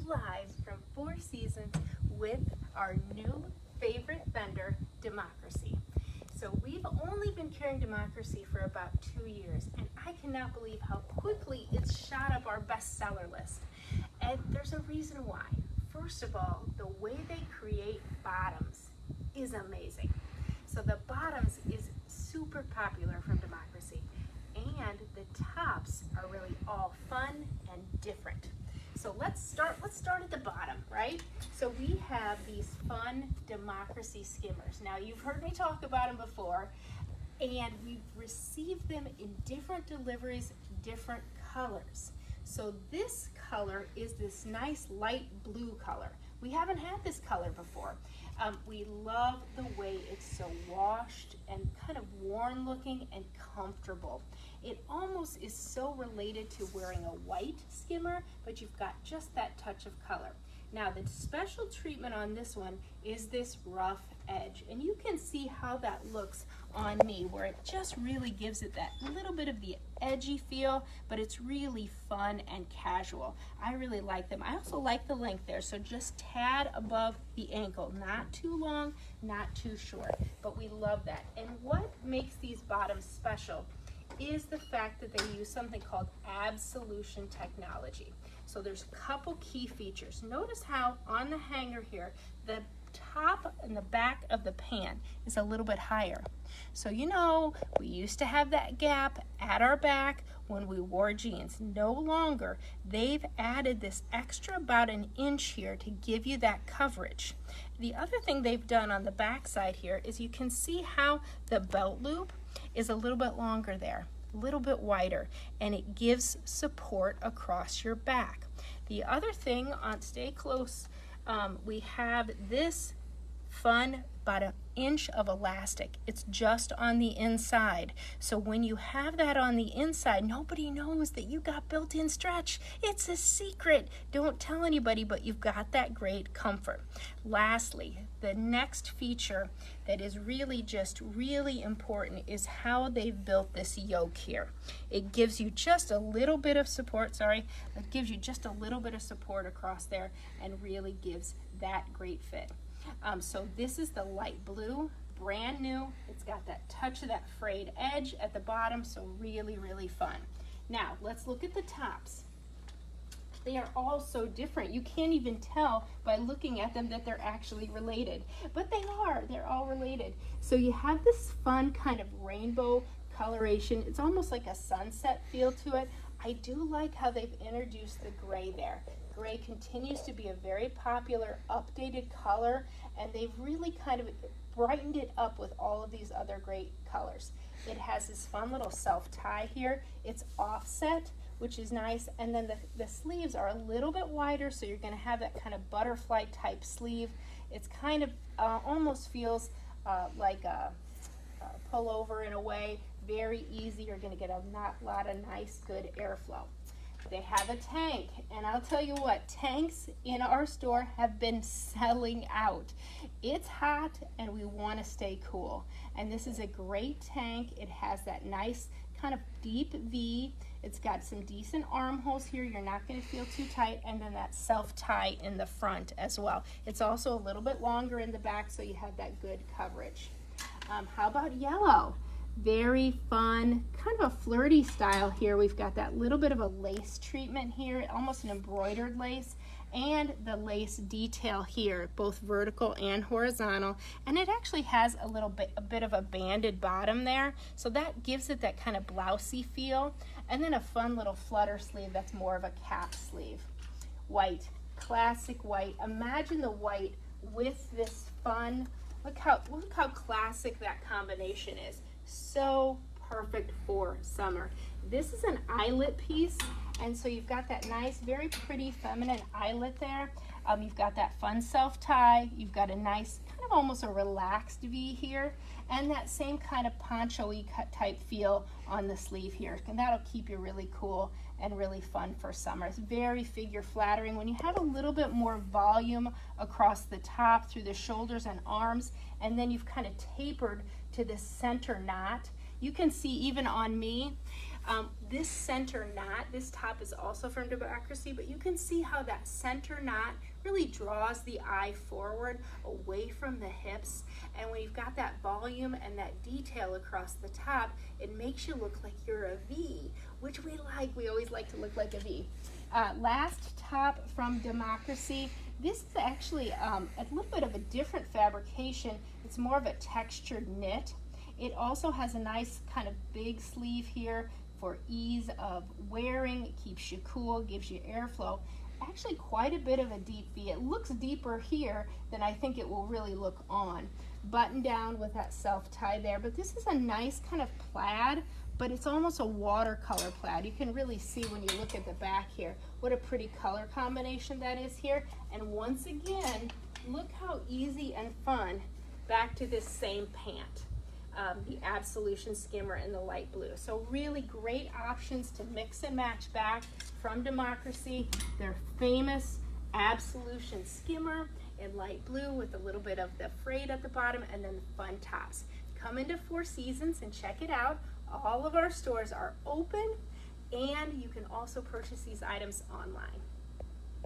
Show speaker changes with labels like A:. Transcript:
A: live from Four Seasons with our new favorite vendor, Democracy. So we've only been carrying Democracy for about 2 years, and I cannot believe how quickly it's shot up our bestseller list. And there's a reason why. First of all, the way they create bottoms is amazing. So the bottoms is super popular from Democracy, and the tops are really all fun and different. So let's start at the bottom, right? So we have these fun Democracy skimmers. Now you've heard me talk about them before, and we've received them in different deliveries, different colors. So this color is this nice light blue color. We haven't had this color before. We love the way it's so washed and kind of worn looking and comfortable. It almost is so related to wearing a white skimmer, but you've got just that touch of color. Now the special treatment on this one is this rough edge, and you can see how that looks on me, where it just really gives it that little bit of the edgy feel, but it's really fun and casual. I really like them. I also like the length there, so just tad above the ankle, not too long, not too short, but we love that. And what makes these bottoms special is the fact that they use something called Absolution technology. So there's a couple key features. Notice how on the hanger here, the top and the back of the pant is a little bit higher. So you know, we used to have that gap at our back when we wore jeans. No longer. They've added this extra about an inch here to give you that coverage. The other thing they've done on the back side here is you can see how the belt loop is a little bit longer there, a little bit wider, and it gives support across your back. The other thing, stay close, we have this fun about an inch of elastic. It's just on the inside. So when you have that on the inside, nobody knows that you got built-in stretch. It's a secret. Don't tell anybody, but you've got that great comfort. Lastly, the next feature that is really important is how they've built this yoke here. It gives you just a little bit of support, it gives you just a little bit of support across there and really gives that great fit. So this is the light blue, brand new. It's got that touch of that frayed edge at the bottom, so really fun. Now let's look at the tops. They are all so different. You can't even tell by looking at them that they're actually related, but they are. They're all related. So you have this fun kind of rainbow coloration. It's almost like a sunset feel to it. I do like how they've introduced the gray there. Gray continues to be a very popular updated color, and they've really kind of brightened it up with all of these other great colors. It has this fun little self-tie here. It's offset, which is nice, and then the sleeves are a little bit wider, so you're going to have that kind of butterfly type sleeve. It's kind of almost feels like a pullover in a way. Very easy. You're going to get a lot of nice good airflow. They have a tank, and I'll tell you what, tanks in our store have been selling out. It's hot and we want to stay cool, and this is a great tank. It has that nice kind of deep V. It's got some decent armholes here. You're not going to feel too tight, and then that self-tie in the front as well. It's also a little bit longer in the back, so you have that good coverage. How about yellow? Very fun, kind of a flirty style here. We've got that little bit of a lace treatment here, almost an embroidered lace, and the lace detail here, both vertical and horizontal, and it actually has a bit of a banded bottom there, so that gives it that kind of blousey feel, and then a fun little flutter sleeve that's more of a cap sleeve. White, classic white. Imagine the white with this fun, look how classic that combination is. So perfect for summer. This is an eyelet piece, and so you've got that nice, very pretty feminine eyelet there. You've got that fun self-tie. You've got a nice, kind of almost a relaxed V here, and that same kind of poncho-y type feel on the sleeve here. And that'll keep you really cool and really fun for summer. It's very figure flattering. When you have a little bit more volume across the top through the shoulders and arms, and then you've kind of tapered to this center knot, you can see even on me, This center knot, this top is also from Democracy, but you can see how that center knot really draws the eye forward away from the hips. And when you've got that volume and that detail across the top, it makes you look like you're a V, which we like. We always like to look like a V. Last top from Democracy. This is actually a little bit of a different fabrication. It's more of a textured knit. It also has a nice kind of big sleeve here for ease of wearing. It keeps you cool, gives you airflow. Actually quite a bit of a deep V. It looks deeper here than I think it will really look on. Button down with that self tie there, but this is a nice kind of plaid, but it's almost a watercolor plaid. You can really see when you look at the back here what a pretty color combination that is here. And once again, look how easy and fun, back to this same pant. The Absolution Skimmer in the light blue. So really great options to mix and match back from Democracy. Their famous Absolution Skimmer in light blue with a little bit of the frayed at the bottom, and then the fun tops. Come into Four Seasons and check it out. All of our stores are open, and you can also purchase these items online.